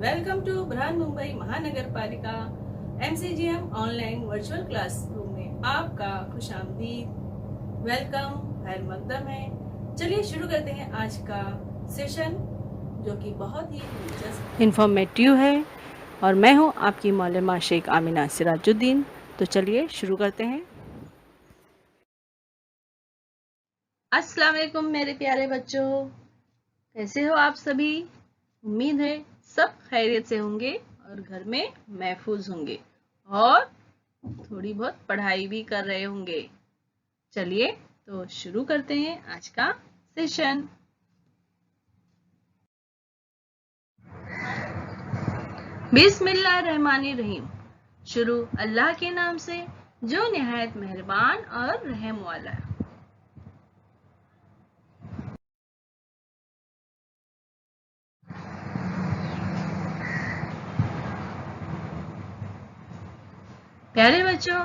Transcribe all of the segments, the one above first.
Welcome to Brihan Mumbai महानगर पालिका MCGM online virtual classroom में आपका खुशामदीद। वेलकम, खैर मकदम है। चलिए शुरू करते हैं आज का सेशन, जो कि बहुत ही दिलचस्प इंफॉर्मेटिव है और मैं हूं आपकी मौलमा शेख आमिना सिराजुद्दीन। तो चलिए शुरू करते हैं। अस्सलाम वालेकुम मेरे प्यारे बच्चों, कैसे हो आप सभी? उम्मीद है सब खैरियत से होंगे और घर में महफूज होंगे और थोड़ी बहुत पढ़ाई भी कर रहे होंगे। चलिए तो शुरू करते हैं आज का सेशन। बिस्मिल्लाहिर्रहमानिर्रहीम। शुरू अल्लाह के नाम से जो निहायत मेहरबान और रहम वाला है। प्यारे बच्चों,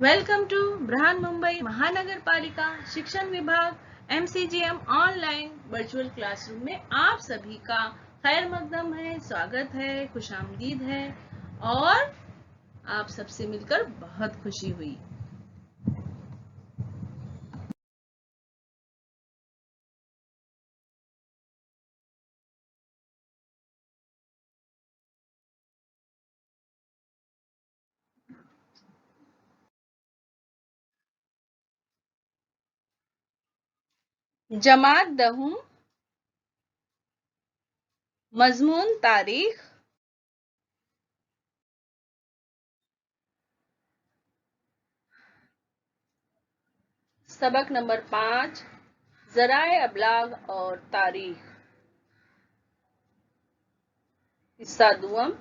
वेलकम टू बृहन मुंबई महानगर पालिका शिक्षण विभाग MCGM ऑनलाइन वर्चुअल क्लासरूम में आप सभी का खैर मकदम है, स्वागत है, खुशामदीद है और आप सबसे मिलकर बहुत खुशी हुई। जमात दहूं, मजमून तारीख, सबक नंबर 5, ज़राए अबलाग और तारीख। हिस्सा दुअम,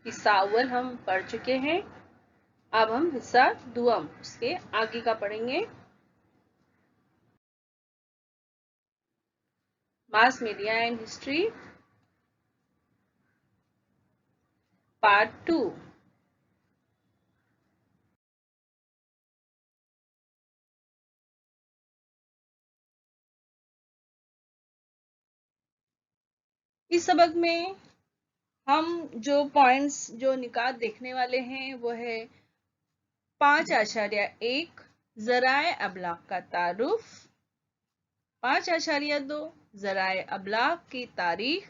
हिस्सा अव्वल हम पढ़ चुके हैं। अब हम हिस्सा दुअम उसके आगे का पढ़ेंगे। Mass media and history part 2। इस सबक में हम जो पॉइंट्स, जो निकात देखने वाले हैं वो है 5.1 ज़राए अबलाग का तारुफ, 5.2 ज़राए अबलाग की तारीख,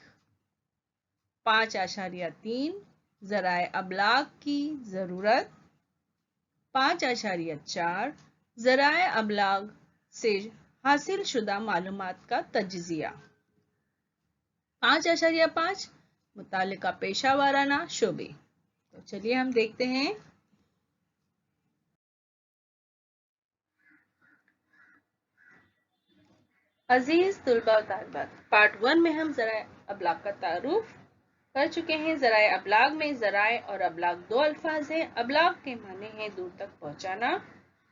5.3 ज़राए अबलाग की ज़रूरत, 5.4 ज़राए अबलाग से हासिल शुदा मालूमात का तज्ज़िया, 5.5 मुतालिका पेशा वाराना शोबे। तो चलिए हम देखते हैं। अजीज तुलबा और तालिबात, पार्ट 1 में हम ज़राए अबलाग का तारुफ कर चुके हैं। ज़राए अबलाग में ज़राए और अबलाग दो अल्फाज हैं। अबलाग के माने हैं दूर तक पहुंचाना।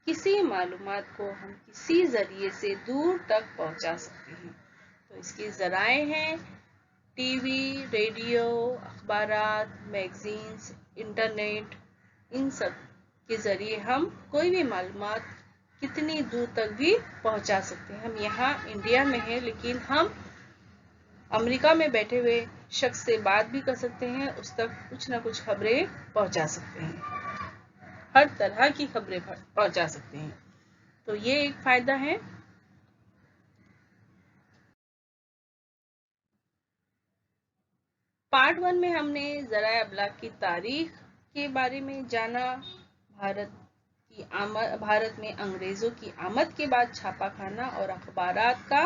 किसी मालूमात को हम किसी जरिए से दूर तक पहुंचा सकते हैं। तो इसकी ज़राए हैं टीवी, रेडियो, अखबारात, मैगजीन्स, इंटरनेट। इन सब के जरिए हम कोई भी मालूमात कितनी दूर तक भी पहुंचा सकते हैं। हम यहाँ इंडिया में हैं, लेकिन हम अमेरिका में बैठे हुए शख्स से बात भी कर सकते हैं, उस तक कुछ ना कुछ खबरें पहुंचा सकते हैं, हर तरह की खबरें पहुंचा सकते हैं। तो ये एक फायदा है। पार्ट 1 में हमने ज़राए अबलाग की तारीख के बारे में जाना। भारत में अंग्रेजों की आमद के बाद छापाखाना और अखबारात का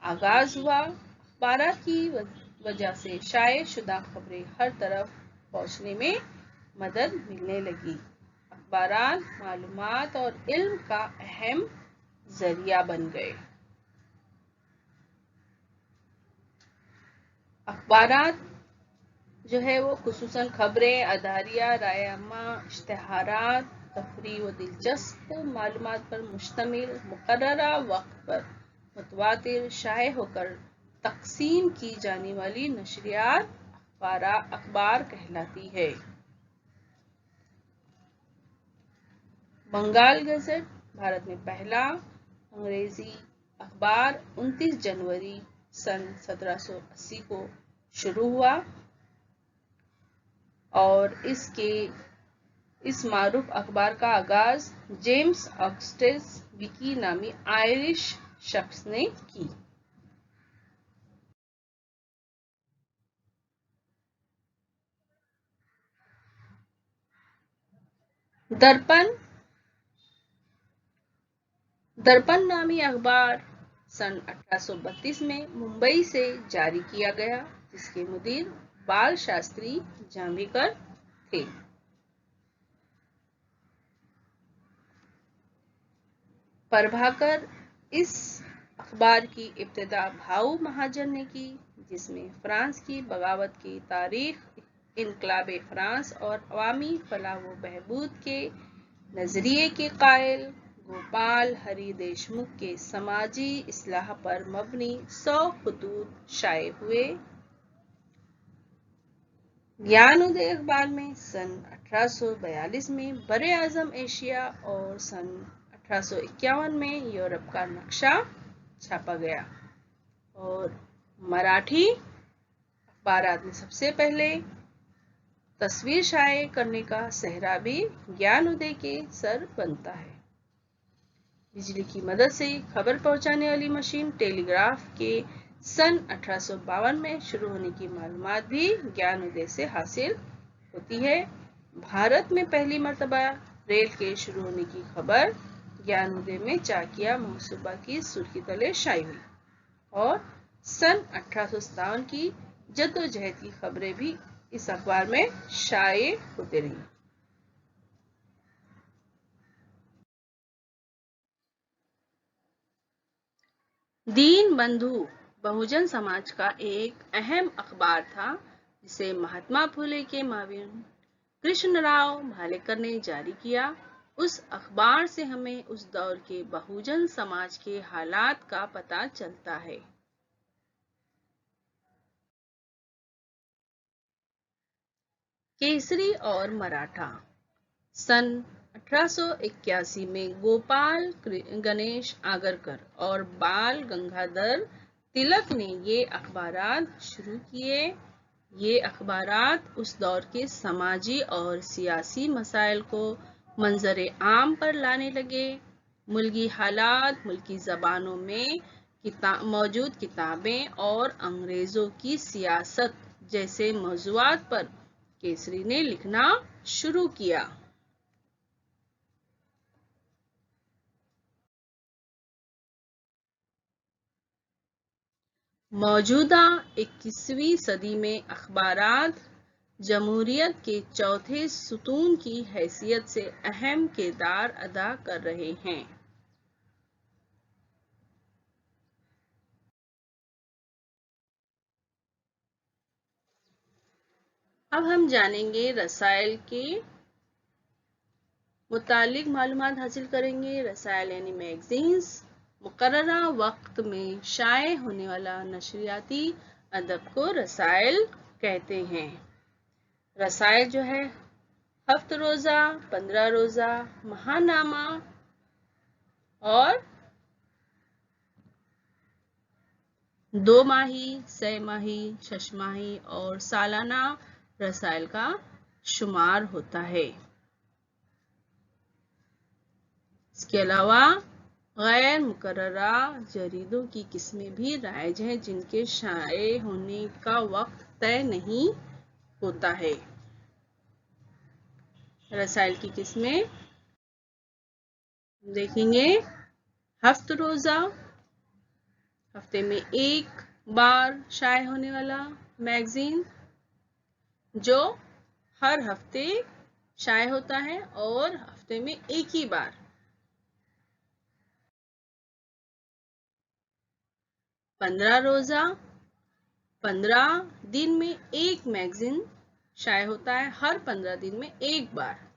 आगाज हुआ। अखबारात की वजह से शाये शुदा खबरें हर तरफ पहुंचने में मदद मिलने लगी। अखबारात मालूमात और इल्म का अहम जरिया बन गए। अखबारात जो है वो खुसूसन खबरें, अदारिया, राय अम्मा, इश्तिहारात, तफरीह व दिलचस्प मालूमात पर मुश्तमिल मुकर्ररा वक्त पर मुतवातिर शाये होकर तक़सीम की जाने वाली नशरियात अखबार कहलाती है। बंगाल गज़ट भारत में पहला अंग्रेजी अखबार 29 जनवरी सन 1780 को शुरू हुआ और इस मारूफ अखबार का आगाज जेम्स ऑगस्टस विकी नामी आयरिश शख्स ने की। दर्पण नामी अखबार सन 1832 में मुंबई से जारी किया गया, जिसके मुदीर बाल शास्त्री जांभेकर थे। प्रभाकर इस अखबार की इब्तिदा भाऊ महाजन ने की, जिसमें फ्रांस की बगावत की तारीख, इनकलाबे फ्रांस और अवामी फलाह व बहबूद के नजरिए के कायल गोपाल हरि देशमुख के समाजी इस्लाह पर मबनी 100 खतूत शाये हुए। ज्ञान उदय अखबार में सन 1842 में बरे आजम एशिया और सन 1851 में यूरोप का नक्शा छापा गया और मराठी अखबारात में सबसे पहले तस्वीर शाये करने का सहरा भी ज्ञान उदय के सर बनता है। बिजली की मदद से खबर पहुंचाने वाली मशीन टेलीग्राफ के सन 1852 में शुरू होने की मालूमात भी ज्ञान उदय से हासिल होती है। भारत में पहली मर्तबा रेल के शुरू होने की खबर ज्ञान उदय में चाकिया महसूबा की सुर्खी तले शाई हुई और सन 1857 की जद्दोजहद की खबरें भी इस अखबार में शाये होते रही। दीन बंधु बहुजन समाज का एक अहम अखबार था, जिसे महात्मा फुले के माविन कृष्णराव भालेकर ने जारी किया। उस अखबार से हमें उस दौर के बहुजन समाज के हालात का पता चलता है। केसरी और मराठा सन 1881 में गोपाल गणेश आगरकर और बाल गंगाधर तिलक ने ये अखबारात शुरू किए। ये अखबारात उस दौर के समाजी और सियासी मसाइल को मंजरे आम पर लाने लगे। मुल्की हालात, मुल्की ज़बानों में मौजूद किताबें और अंग्रेज़ों की सियासत जैसे मौज़ूआत पर केसरी ने लिखना शुरू किया। मौजूदा 21वीं सदी में अखबारात जमहूरियत के चौथे सुतून की हैसियत से अहम किरदार अदा कर रहे हैं। अब हम जानेंगे रसायल के मुतालिक मालूमात हासिल करेंगे। रसायल यानी मैगजीन्स मुकर्ररा वक्त में शाये होने वाला नशरियाती अदब को रसायल कहते हैं। रसायल जो है हफ्त रोज़ा, 15 रोज़ा, महानामा और 2 माही, 6 माही, 6 माही और सालाना रसायल का शुमार होता है। इसके अलावा गैर मुकर्ररा जरीदों की किस्में भी राइज हैं, जिनके शाये होने का वक्त तय नहीं होता है। रसायल की किस्में देखेंगे। हफ्त रोज़ा, हफ्ते में एक बार शाये होने वाला मैगजीन जो हर हफ्ते शाये होता है और हफ्ते में एक ही बार। 15 रोज़ा, 15 दिन में एक मैगजीन शाये होता है, हर 15 दिन में एक बार।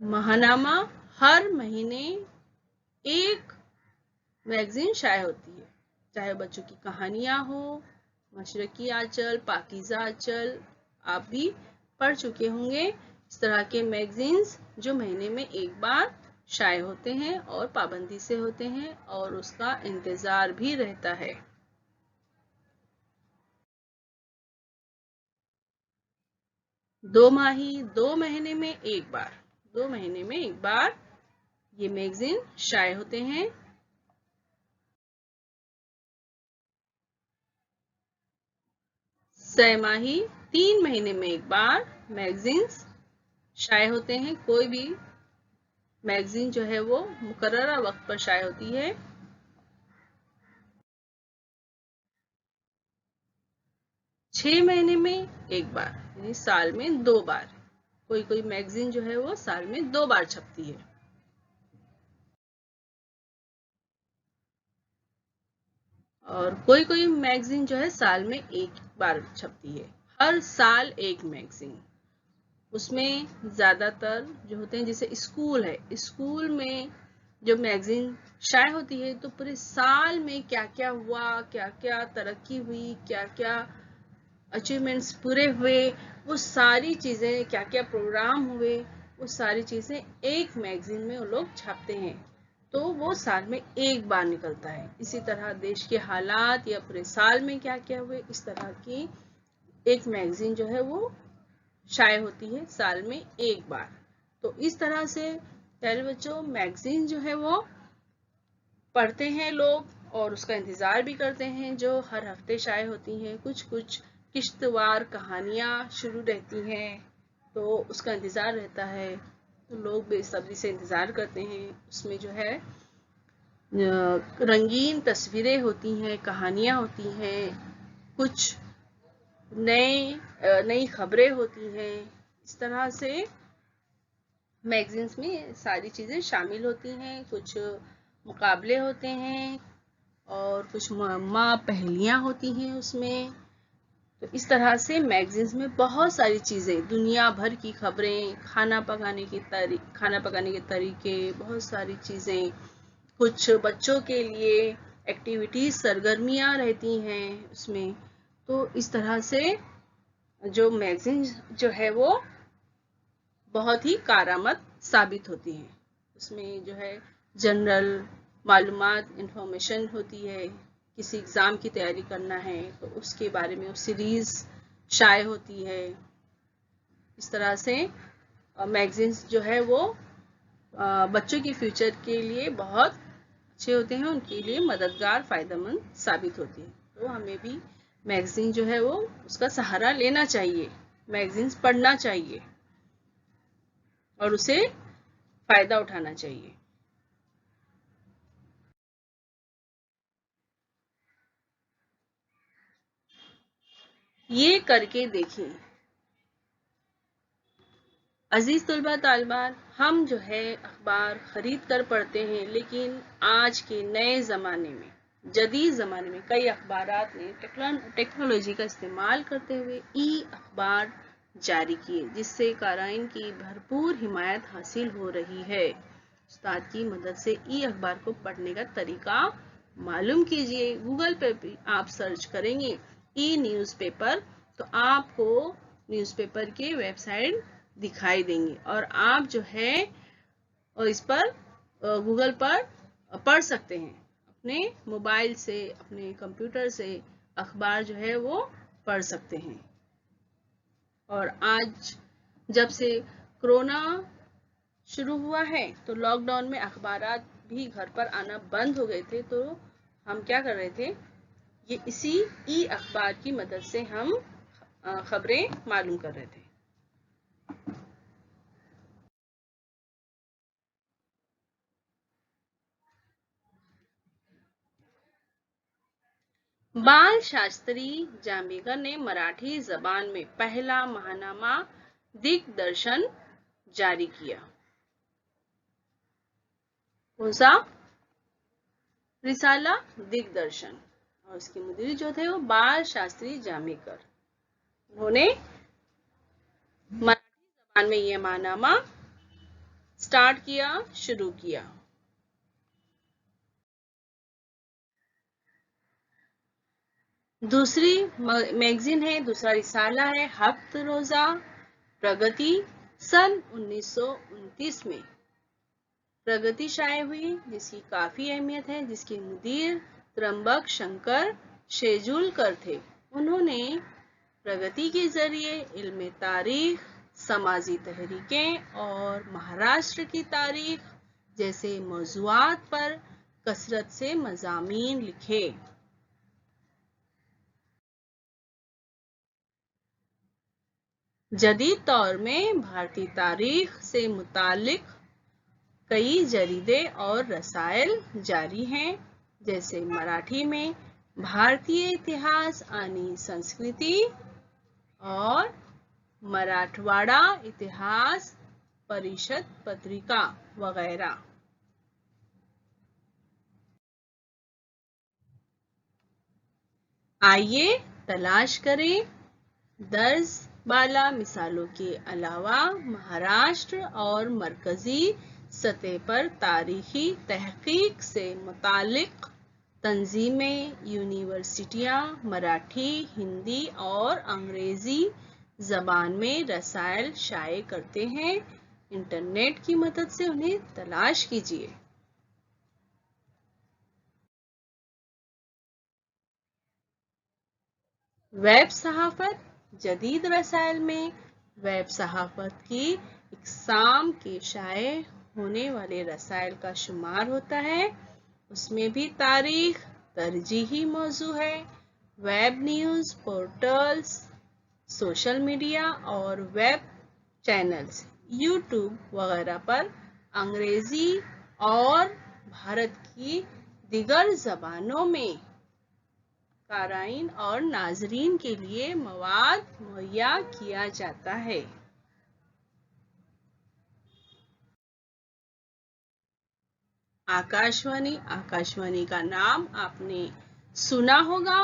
महानामा, हर महीने एक मैगजीन शाये होती है, चाहे बच्चों की कहानियां हो, मशरकी आंचल, पाकीज़ा आंचल, आप भी पढ़ चुके होंगे। इस तरह के मैगजीन्स जो महीने में एक बार शाये होते हैं और पाबंदी से होते हैं और उसका इंतजार भी रहता है। दो माही, 2 महीने में एक बार, 2 महीने में एक बार ये मैगजीन शाये होते हैं। छमाही, 3 महीने में एक बार मैगजीन्स शाये होते हैं। कोई भी मैगजीन जो है वो मुकर्ररा वक्त पर शाये होती है। 6 महीने में एक बार, यानी साल में 2 बार। कोई मैगजीन जो है वो साल में 2 बार छपती है। और कोई मैगजीन जो है साल में एक बार छपती है। हर साल एक मैगजीन, उसमें ज्यादातर जो होते हैं, जैसे स्कूल है, स्कूल में जो मैगजीन शाये होती है तो पूरे साल में क्या क्या हुआ, क्या क्या तरक्की हुई, क्या क्या अचीवमेंट्स पूरे हुए, वो सारी चीजें, क्या क्या प्रोग्राम हुए, वो सारी चीजें एक मैगजीन में वो लोग छापते हैं। तो वो साल में एक बार निकलता है। इसी तरह देश के हालात या पूरे साल में क्या क्या हुए, इस तरह की एक मैगजीन जो है वो शाये होती है साल में एक बार। तो इस तरह से प्यारे बच्चों, मैगजीन जो है वो पढ़ते हैं लोग और उसका इंतजार भी करते हैं, जो हर हफ्ते शाये होती हैं। कुछ किश्तवार कहानियां शुरू रहती हैं तो उसका इंतजार रहता है, तो लोग बेसब्री से इंतजार करते हैं। उसमें जो है रंगीन तस्वीरें होती हैं, कहानियां होती हैं, कुछ नई खबरें होती हैं। इस तरह से मैगजीन्स में सारी चीजें शामिल होती हैं। कुछ मुकाबले होते हैं और कुछ माँ पहेलियां होती हैं उसमें। तो इस तरह से मैगजीन्स में बहुत सारी चीजें, दुनिया भर की खबरें, खाना पकाने के तरीके, बहुत सारी चीजें, कुछ बच्चों के लिए एक्टिविटीज, सरगर्मियां रहती हैं उसमें। तो इस तरह से जो मैगजीन जो है वो बहुत ही कारआमद साबित होती है। उसमें जो है जनरल मालूमात, इंफॉर्मेशन होती है। किसी एग्जाम की तैयारी करना है तो उसके बारे में सीरीज शाये होती है। इस तरह से मैगजीन्स जो है वो बच्चों के फ्यूचर के लिए बहुत अच्छे होते हैं, उनके लिए मददगार, फायदेमंद साबित होती है। तो हमें भी मैगजीन जो है वो उसका सहारा लेना चाहिए, मैगजीन्स पढ़ना चाहिए और उसे फायदा उठाना चाहिए। ये करके देखें। अजीज तलबा तालिबात, हम जो है अखबार खरीद कर पढ़ते हैं, लेकिन आज के नए ज़माने में, जदीद ज़माने में कई अखबारात ने टेक्नोलॉजी का इस्तेमाल करते हुए ई अखबार जारी किए, जिससे क़ाराइन की भरपूर हिमायत हासिल हो रही है। उस्ताद की मदद से ई अखबार को पढ़ने का तरीका मालूम कीजिए। गूगल पर भी आप सर्च करेंगे ई न्यूज़पेपर तो आपको न्यूज़पेपर के वेबसाइट दिखाई देंगे और आप जो है और इस पर गूगल पर पढ़ सकते हैं। अपने मोबाइल से, अपने कंप्यूटर से अखबार जो है वो पढ़ सकते हैं। और आज जब से कोरोना शुरू हुआ है तो लॉकडाउन में अखबारात भी घर पर आना बंद हो गए थे, तो हम क्या कर रहे थे, ये इसी ई अखबार की मदद से हम खबरें मालूम कर रहे थे। बाल शास्त्री जांभेकर ने मराठी जबान में पहला महानामा दिग्दर्शन जारी किया। कौन सा? रिसाला दिग्दर्शन। और उसके मुदीर जो थे वो बाल शास्त्री जांभेकर। उन्होंने मराठी जबान में यह महानामा स्टार्ट किया, शुरू किया। दूसरी मैगजीन है, दूसरा रिसाला है हफ्त रोजा प्रगति, सन 1929 में प्रगति शाये हुई, जिसकी काफी अहमियत है, जिसके मुदीर त्र्यंबक शंकर शेजूलकर थे। उन्होंने प्रगति के जरिए इल्म तारीख, समाजी तहरीकें और महाराष्ट्र की तारीख जैसे मौज़ूआत पर कसरत से मज़ामीन लिखे। जदीद दौर में भारतीय तारीख से मुतालिक कई जरीदे और रसायल जारी हैं, जैसे मराठी में भारतीय इतिहास आणि संस्कृति और मराठवाड़ा इतिहास परिषद पत्रिका वगैरह। आइए तलाश करें। दर्ज बाला मिसालों के अलावा महाराष्ट्र और मरकजी सतह पर तारीखी तहकीक से मुतालिक तंजीमें, यूनिवर्सिटियां मराठी, हिंदी और अंग्रेजी जबान में रसायल शाये करते हैं। इंटरनेट की मदद से उन्हें तलाश कीजिए। वेब सहाफत। जदीद रसायल में वेब सहाफत की इक़साम के शाये होने वाले रसायल का शुमार होता है। उसमें भी तारीख तरजीही मौजू है। Web news portals, social media और वेब चैनल्स, यूट्यूब वगैरह पर अंग्रेजी और भारत की दिगर ज़बानों में काराइन और नाजरीन के लिए मवाद मुहैया किया जाता है। आकाशवाणी। आकाशवाणी का नाम आपने सुना होगा।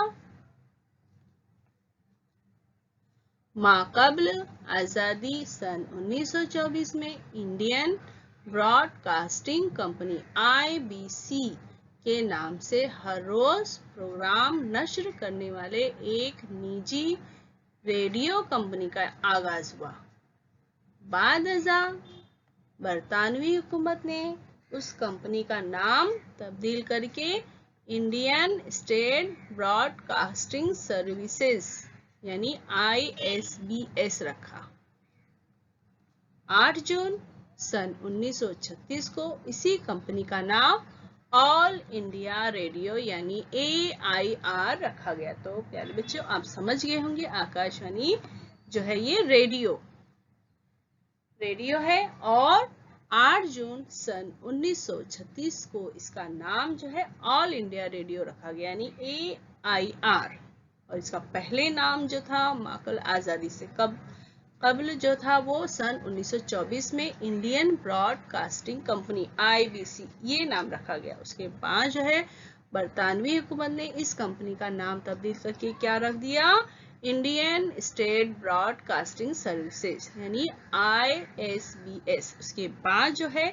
माक़बल आज़ादी सन 1924 में इंडियन ब्रॉडकास्टिंग कंपनी IBC के नाम से हर रोज प्रोग्राम नश्र करने वाले एक निजी रेडियो कंपनी का आगाज हुआ। बाद-अज़ां बरतानवी हुकूमत ने उस कंपनी का नाम तब्दील करके इंडियन स्टेट ब्रॉडकास्टिंग सर्विसेज यानी ISBS रखा। 8 जून सन 1936 को इसी कंपनी का नाम ऑल इंडिया रेडियो यानी AIR रखा गया। तो प्यारे बच्चों, आप समझ गए होंगे आकाशवाणी जो है ये रेडियो है और 8 जून सन 1936 को इसका नाम जो है ऑल इंडिया रेडियो रखा गया यानी AIR। और इसका पहले नाम जो था माक़बल आज़ादी से कबल जो था वो सन 1924 में इंडियन ब्रॉडकास्टिंग कंपनी IBC ये नाम रखा गया। उसके बाद जो है बरतानवी हुकूमत ने इस कंपनी का नाम तब्दील करके क्या रख दिया, इंडियन स्टेट ब्रॉडकास्टिंग सर्विसेज यानी ISBS। उसके बाद जो है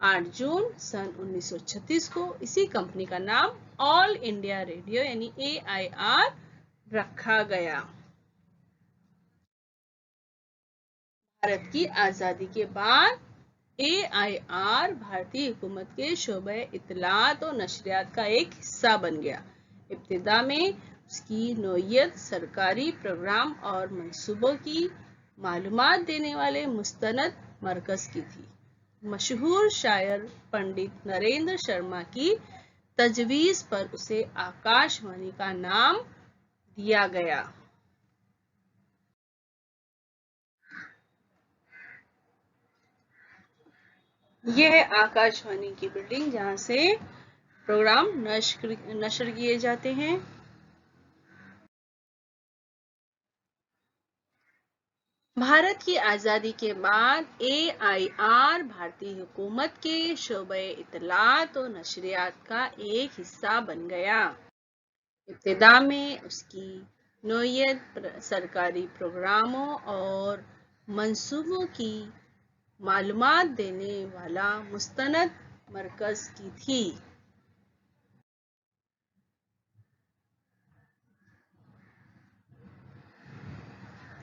8 जून सन 1936 को इसी कंपनी का नाम ऑल इंडिया रेडियो यानी AIR रखा गया। भारत की आज़ादी के बाद AIR भारतीय हुकूमत के शोबे इत्तलात और नशरियात का एक हिस्सा बन गया। इब्तिदा में उसकी नौयत सरकारी प्रोग्राम और मंसूबों की मालूमात देने वाले मुस्तनद मरकज़ की थी। मशहूर शायर पंडित नरेंद्र शर्मा की तजवीज़ पर उसे आकाशवाणी का नाम दिया गया। यह है आकाशवाणी की बिल्डिंग जहां से प्रोग्राम नशर किए जाते हैं। भारत की आज़ादी के बाद AIR भारतीय हुकूमत के शोबे इत्तलात और नशरियात का एक हिस्सा बन गया। इब्तिदा में उसकी नौयत सरकारी प्रोग्रामों और मंसूबों की मालूमात देने वाला मुस्तनद मरकज़ की थी।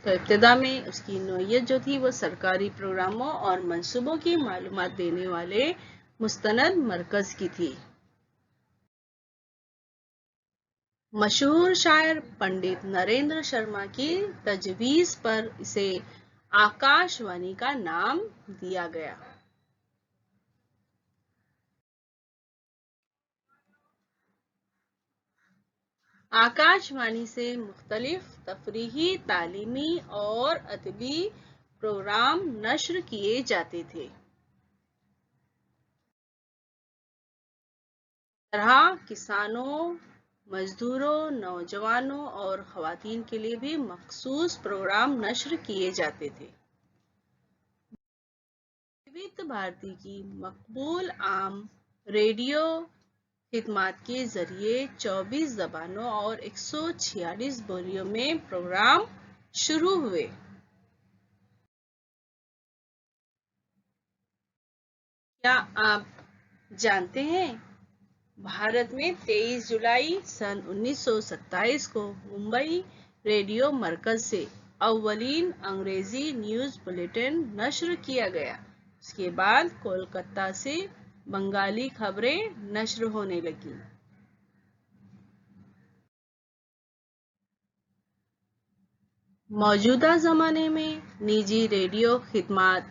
तो इब्तिदा में उसकी नौयत जो थी वो सरकारी प्रोग्रामों और मंसूबों की मालूमात देने वाले मुस्तनद मरकज की थी। मशहूर शायर पंडित नरेंद्र शर्मा की तजवीज पर इसे आकाशवाणी का नाम दिया गया। आकाशवाणी से मुख्तलिफ तफरीही, तालीमी और अदबी प्रोग्राम नश्र किए जाते थे। तरह किसानों, मजदूरों, नौजवानों और खवातीन के लिए भी मखसूस प्रोग्राम नश्र किए जाते थे। विविध भारती की मकबूल आम रेडियो खिदमत के जरिए 24 जबानों और 146 बोलियों में प्रोग्राम शुरू हुए। क्या आप जानते हैं भारत में 23 जुलाई सन 1927 को मुंबई रेडियो मरकज से अव्वलीन अंग्रेजी न्यूज़ बुलेटिन नश्र किया गया। उसके बाद कोलकाता से बंगाली खबरें नश्र होने लगी। मौजूदा ज़माने में निजी रेडियो खिदमत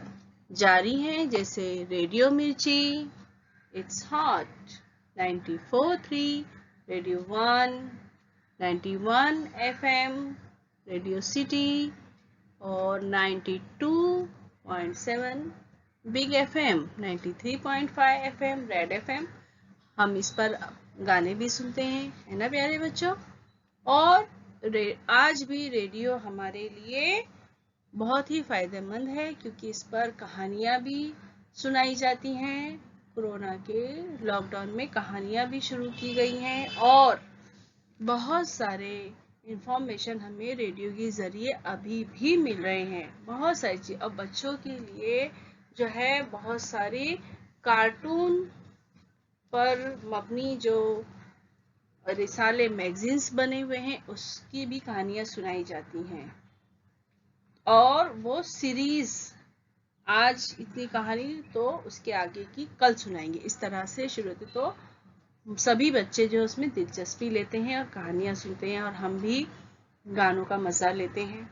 जारी हैं, जैसे रेडियो मिर्ची, it's hot 94.3, radio 1, 91 FM, radio city और 92.7 big FM, 93.5 FM red FM। हम इस पर गाने भी सुनते हैं, है ना प्यारे बच्चों। और आज भी रेडियो हमारे लिए बहुत ही फायदेमंद है, क्योंकि इस पर कहानियाँ भी सुनाई जाती हैं। कोरोना के लॉकडाउन में कहानियाँ भी शुरू की गई हैं और बहुत सारे इंफॉर्मेशन हमें रेडियो के ज़रिए अभी भी मिल रहे हैं। बहुत सारी चीज़, और बच्चों के लिए जो है बहुत सारी कार्टून पर मबनी जो रिसाले मैगजीन्स बने हुए हैं, उसकी भी कहानियाँ सुनाई जाती हैं। और वो सीरीज, आज इतनी कहानी तो उसके आगे की कल सुनाएंगे, इस तरह से शुरू होती। तो सभी बच्चे जो उसमें दिलचस्पी लेते हैं और कहानियां सुनते हैं, और हम भी गानों का मजा लेते हैं।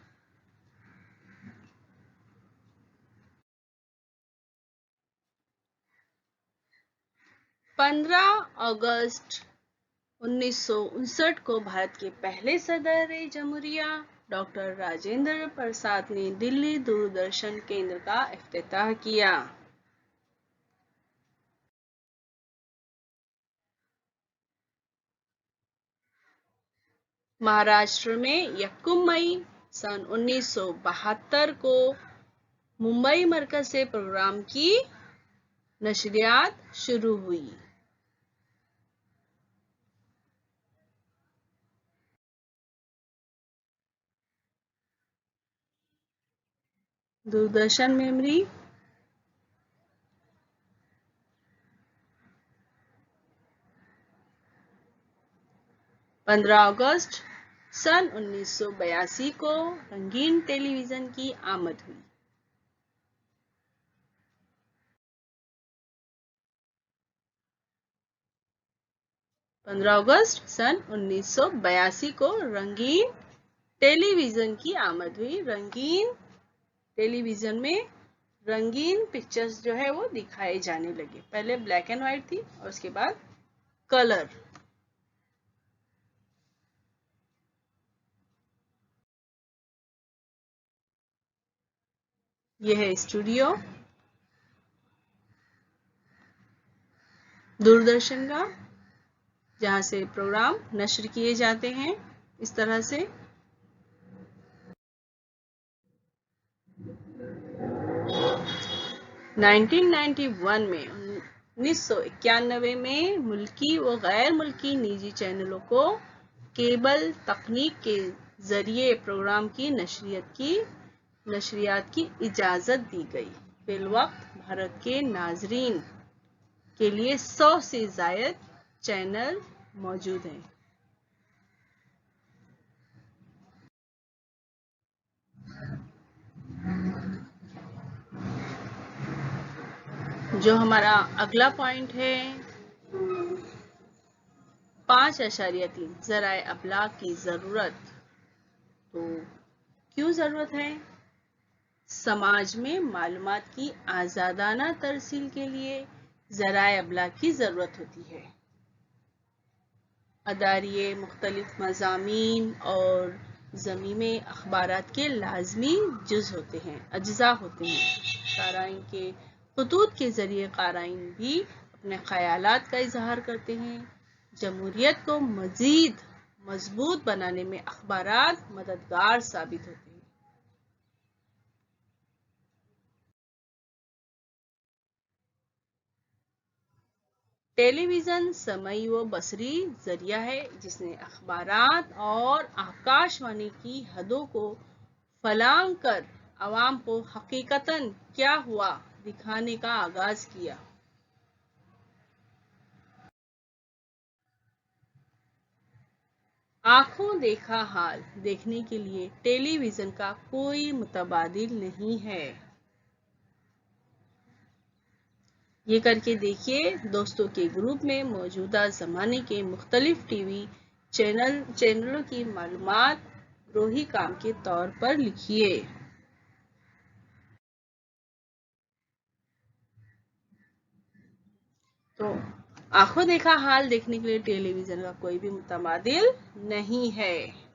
अगस्त 1959 को भारत के पहले सदर जमहूरिया डॉक्टर राजेंद्र प्रसाद ने दिल्ली दूरदर्शन केंद्र का इफ्तिताह किया। महाराष्ट्र में 1 मई सन 1972 को मुंबई मरकज से प्रोग्राम की नशरियात शुरू हुई। दूरदर्शन मेमोरी अगस्त सन 1982 को रंगीन टेलीविजन की आमद हुई। अगस्त सन 1982 को रंगीन टेलीविजन की आमद हुई। रंगीन टेलीविजन में रंगीन पिक्चर्स जो है वो दिखाए जाने लगे। पहले ब्लैक एंड व्हाइट थी और उसके बाद कलर। यह है स्टूडियो दूरदर्शन का, जहां से प्रोग्राम नश्र किए जाते हैं इस तरह से। में 1991 में मुल्की व गैर मुल्की निजी चैनलों को केबल तकनीक के जरिए प्रोग्राम की नशरियात की इजाज़त दी गई। फिलवक्त भारत के नाजरीन के लिए 100 से ज़ायद चैनल मौजूद हैं। जो हमारा अगला पॉइंट है 5.3 ज़राए अबलाग की ज़रूरत। तो क्यों ज़रूरत है? समाज में मालूमात की आज़ादाना तरसील के लिए ज़राए अबलाग की ज़रूरत होती है। अदारिये मुख्तलिफ मज़ामीन और ज़मीमे अखबारात के लाजमी जुज़ होते हैं, अज्जा होते हैं। क़ाराइन के ख़ुतूत के ज़रिए क़ाराइन भी अपने ख़यालात का इजहार करते हैं। जमहूरियत को मज़ीद मजबूत बनाने में अखबारात मददगार साबित होते हैं। टेलीविज़न समई व बसरी ज़रिया है जिसने अखबारात और आकाशवाणी की हदों को फलांग कर आवाम को हकीकतन क्या हुआ दिखाने का आगाज किया। आंखों देखा हाल देखने के लिए टेलीविज़न का कोई मुतबादिल नहीं है। ये करके देखिए दोस्तों के ग्रुप में मौजूदा ज़माने के मुख्तलिफ टीवी चैनलों की मालूमात रोही काम के तौर पर लिखिए। तो आंखों देखा हाल देखने के लिए टेलीविज़न का कोई भी मुतबादिल नहीं है।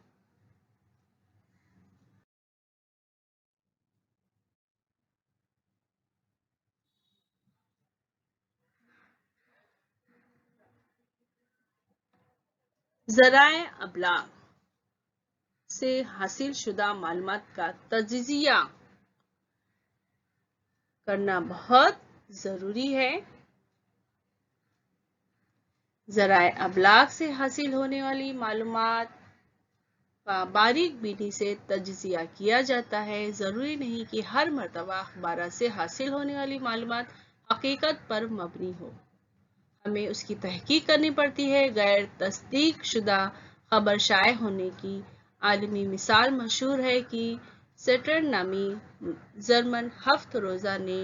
ज़राए अबलाग से हासिल शुदा मालूमात का तजिया करना बहुत ज़रूरी है। ज़राए अबलाग से हासिल होने वाली मालूमात का बारीक बीनी से तजिया किया जाता है। ज़रूरी नहीं कि हर मरतबा अखबार से हासिल होने वाली मालूमात हकीकत पर मबनी हो, हमें उसकी तहकीक करनी पड़ती है। गैर तस्दीक शुदा खबर शाये होने की आलमी मिसाल मशहूर है कि सेटर्न नामी जर्मन हफ्त रोज़ा ने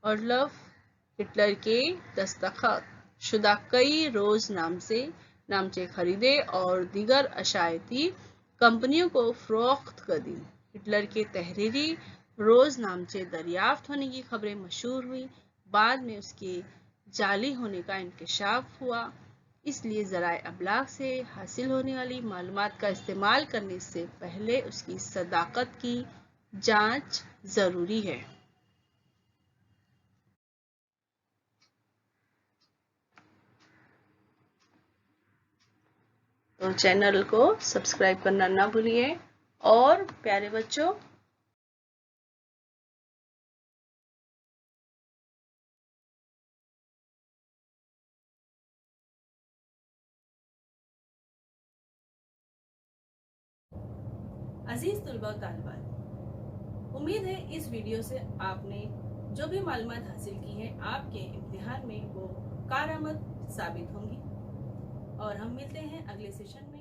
एडोल्फ हिटलर के दस्तखत शुदा कई रोज़ नामचे खरीदे और दीगर अशायती कंपनियों को फ़रोख्त कर दी। हिटलर के तहरीरी रोज़ नामचे दरियाफ्त होने की खबरें मशहूर हुई। बाद में उसके जाली होने का इंकशाफ हुआ। इसलिए ज़राए अबलाग से हासिल होने वाली मालूमात का इस्तेमाल करने से पहले उसकी सदाकत की जांच ज़रूरी है। तो चैनल को सब्सक्राइब करना ना भूलिए। और प्यारे बच्चों, अजीज तुलबा और तालिबात, उम्मीद है इस वीडियो से आपने जो भी मालूमात हासिल की है आपके इम्तिहान में वो कारआमद साबित होंगी। और हम मिलते हैं अगले सेशन में।